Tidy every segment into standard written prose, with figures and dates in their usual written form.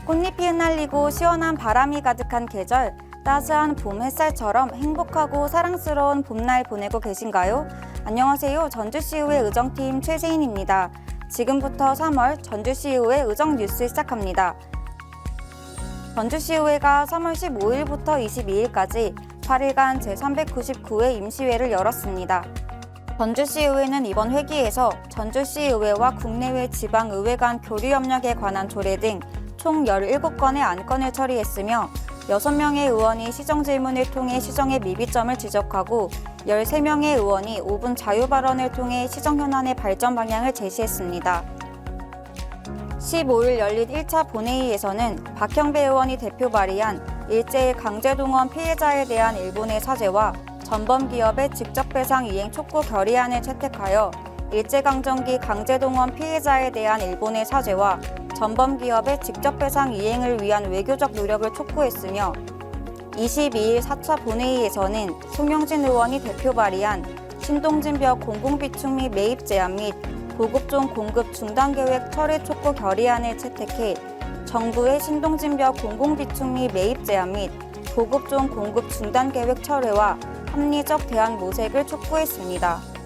꽃잎이 흩날리고 시원한 바람이 가득한 계절, 따스한 봄 햇살처럼 행복하고 사랑스러운 봄날 보내고 계신가요? 안녕하세요. 전주시의회 의정팀 최세인입니다. 지금부터 3월 전주시의회 의정 뉴스 시작합니다. 전주시의회가 3월 15일부터 22일까지 8일간 제399회 임시회를 열었습니다. 전주시의회는 이번 회기에서 전주시의회와 국내외 지방의회 간 교류협력에 관한 조례 등 총 17건의 안건을 처리했으며 6명의 의원이 시정질문을 통해 시정의 미비점을 지적하고 13명의 의원이 5분 자유발언을 통해 시정 현안의 발전 방향을 제시했습니다. 15일 열린 1차 본회의에서는 박형배 의원이 대표 발의한 일제일 강제동원 피해자에 대한 일본의 사죄와 전범기업의 직접배상 이행 촉구 결의안을 채택하여 일제강점기 강제동원 피해자에 대한 일본의 사죄와 전범기업의 직접배상 이행을 위한 외교적 노력을 촉구했으며 22일 4차 본회의에서는 송영진 의원이 대표 발의한 신동진벽 공공비축 및 매입 제한 및 보급종 공급 중단 계획 철회 촉구 결의안을 채택해 정부의 신동진벽 공공비축 및 매입 제한 및 보급종 공급 중단 계획 철회와 합리적 대안 모색을 촉구했습니다.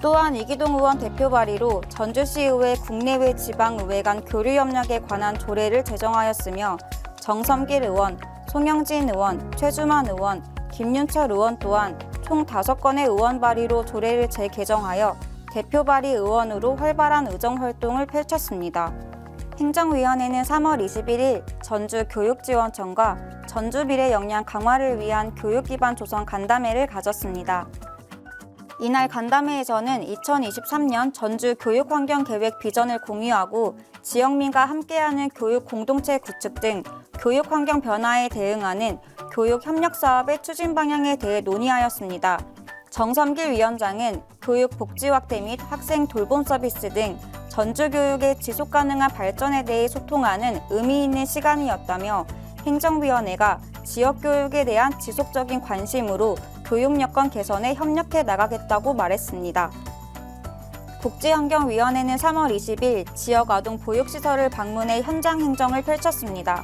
또한 이기동 의원 대표 발의로 전주시의회 국내외 지방의회 간 교류협력에 관한 조례를 제정하였으며 정섬길 의원, 송영진 의원, 최주만 의원, 김윤철 의원 또한 총 5건의 의원 발의로 조례를 재개정하여 대표 발의 의원으로 활발한 의정활동을 펼쳤습니다. 행정위원회는 3월 21일 전주교육지원청과 전주미래 역량 강화를 위한 교육기반 조성 간담회를 가졌습니다. 이날 간담회에서는 2023년 전주 교육환경계획 비전을 공유하고 지역민과 함께하는 교육 공동체 구축 등 교육환경 변화에 대응하는 교육협력사업의 추진 방향에 대해 논의하였습니다. 정섬길 위원장은 교육 복지 확대 및 학생 돌봄 서비스 등 전주교육의 지속가능한 발전에 대해 소통하는 의미 있는 시간이었다며 행정위원회가 지역교육에 대한 지속적인 관심으로 교육 여건 개선에 협력해 나가겠다고 말했습니다. 복지환경위원회는 3월 20일 지역아동 보육시설을 방문해 현장 행정을 펼쳤습니다.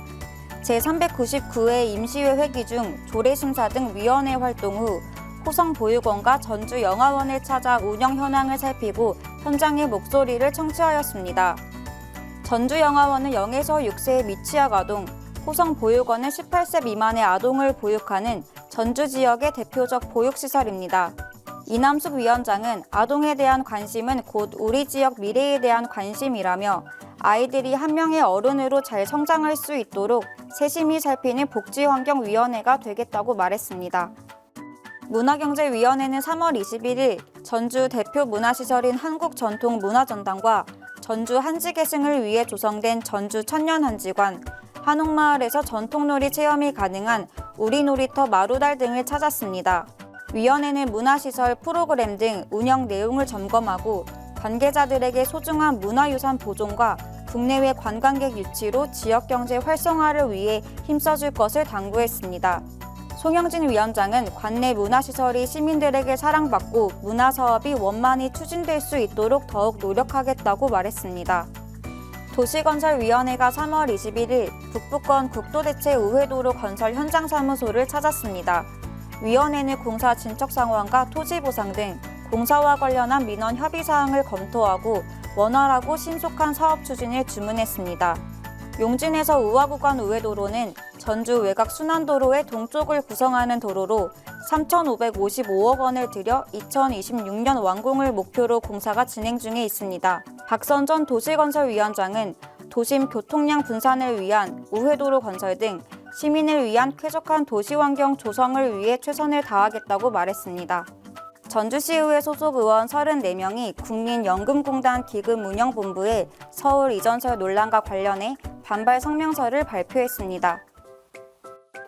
제399회 임시회 회기 중 조례심사 등 위원회 활동 후 호성보육원과 전주영화원을 찾아 운영 현황을 살피고 현장의 목소리를 청취하였습니다. 전주영화원은 0에서 6세의 미취학 아동, 호성보육원은 18세 미만의 아동을 보육하는 전주 지역의 대표적 보육시설입니다. 이남숙 위원장은 아동에 대한 관심은 곧 우리 지역 미래에 대한 관심이라며 아이들이 한 명의 어른으로 잘 성장할 수 있도록 세심히 살피는 복지환경위원회가 되겠다고 말했습니다. 문화경제위원회는 3월 21일 전주 대표 문화시설인 한국전통문화전당과 전주 한지계승을 위해 조성된 전주 천년한지관, 한옥마을에서 전통놀이 체험이 가능한 우리놀이터 마루달 등을 찾았습니다. 위원회는 문화시설, 프로그램 등 운영 내용을 점검하고 관계자들에게 소중한 문화유산 보존과 국내외 관광객 유치로 지역경제 활성화를 위해 힘써줄 것을 당부했습니다. 송영진 위원장은 관내 문화시설이 시민들에게 사랑받고 문화사업이 원만히 추진될 수 있도록 더욱 노력하겠다고 말했습니다. 도시건설위원회가 3월 21일 북부권 국도대체 우회도로 건설 현장 사무소를 찾았습니다. 위원회는 공사 진척 상황과 토지 보상 등 공사와 관련한 민원 협의 사항을 검토하고 원활하고 신속한 사업 추진을 주문했습니다. 용진에서 우화 구간 우회도로는 전주 외곽 순환도로의 동쪽을 구성하는 도로로 3,555억 원을 들여 2026년 완공을 목표로 공사가 진행 중에 있습니다. 박선전 도시건설위원장은 도심 교통량 분산을 위한 우회도로 건설 등 시민을 위한 쾌적한 도시환경 조성을 위해 최선을 다하겠다고 말했습니다. 전주시의회 소속 의원 34명이 국민연금공단 기금운영본부에 서울 이전설 논란과 관련해 반발 성명서를 발표했습니다.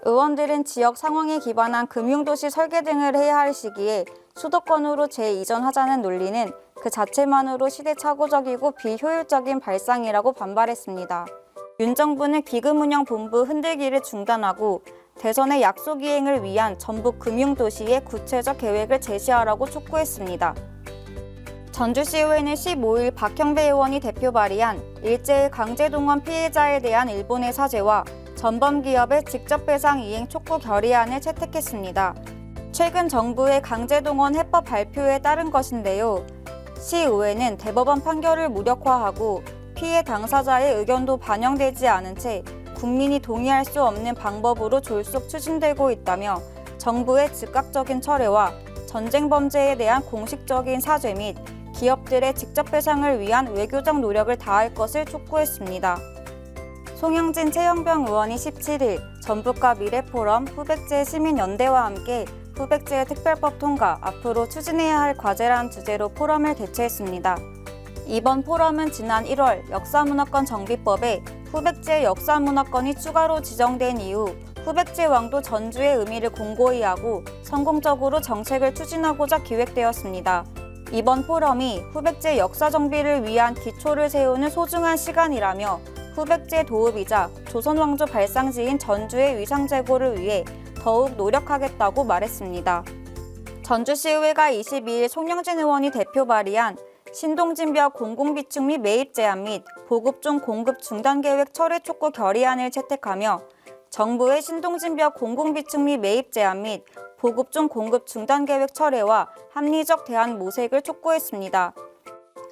의원들은 지역 상황에 기반한 금융도시 설계 등을 해야 할 시기에 수도권으로 재이전하자는 논리는 그 자체만으로 시대착오적이고 비효율적인 발상이라고 반발했습니다. 윤 정부는 기금운영본부 흔들기를 중단하고 대선의 약속 이행을 위한 전북 금융도시의 구체적 계획을 제시하라고 촉구했습니다. 전주시의회는 15일 박형배 의원이 대표 발의한 일제의 강제동원 피해자에 대한 일본의 사죄와 전범기업의 직접배상 이행 촉구 결의안을 채택했습니다. 최근 정부의 강제동원 해법 발표에 따른 것인데요. 시의회는 대법원 판결을 무력화하고 피해 당사자의 의견도 반영되지 않은 채 국민이 동의할 수 없는 방법으로 졸속 추진되고 있다며 정부의 즉각적인 철회와 전쟁 범죄에 대한 공식적인 사죄 및 기업들의 직접 배상을 위한 외교적 노력을 다할 것을 촉구했습니다. 송영진 최영병 의원이 17일 전북과 미래포럼 후백제 시민연대와 함께 후백제 특별법 통과 앞으로 추진해야 할 과제란 주제로 포럼을 개최했습니다. 이번 포럼은 지난 1월 역사문화권 정비법에 후백제 역사문화권이 추가로 지정된 이후 후백제 왕도 전주의 의미를 공고히 하고 성공적으로 정책을 추진하고자 기획되었습니다. 이번 포럼이 후백제 역사 정비를 위한 기초를 세우는 소중한 시간이라며 후백제 도읍이자 조선 왕조 발상지인 전주의 위상 제고를 위해 더욱 노력하겠다고 말했습니다. 전주시의회가 22일 송영진 의원이 대표 발의한 신동진벽 공공비축 및 매입 제한 및 보급종 공급 중단 계획 철회 촉구 결의안을 채택하며 정부의 신동진벽 공공비축 및 매입 제한 및 보급종 공급 중단 계획 철회와 합리적 대안 모색을 촉구했습니다.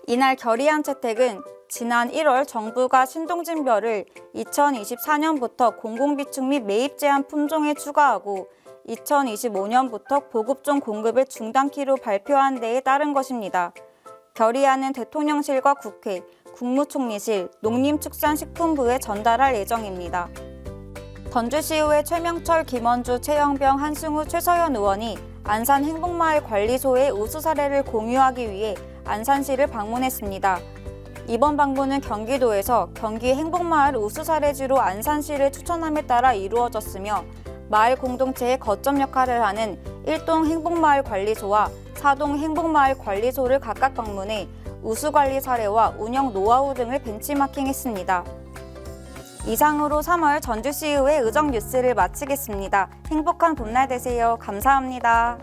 이날 결의안 채택은 지난 1월 정부가 신동진벽을 2024년부터 공공비축 및 매입 제한 품종에 추가하고 2025년부터 보급종 공급을 중단키로 발표한 데에 따른 것입니다. 결의안은 대통령실과 국회, 국무총리실, 농림축산식품부에 전달할 예정입니다. 전주시의회 최명철, 김원주, 최영병, 한승우, 최서연 의원이 안산 행복마을 관리소의 우수 사례를 공유하기 위해 안산시를 방문했습니다. 이번 방문은 경기도에서 경기 행복마을 우수 사례지로 안산시를 추천함에 따라 이루어졌으며 마을 공동체의 거점 역할을 하는 1동 행복마을 관리소와 4동 행복마을 관리소를 각각 방문해 우수관리 사례와 운영 노하우 등을 벤치마킹했습니다. 이상으로 3월 전주시의회 의정 뉴스를 마치겠습니다. 행복한 봄날 되세요. 감사합니다.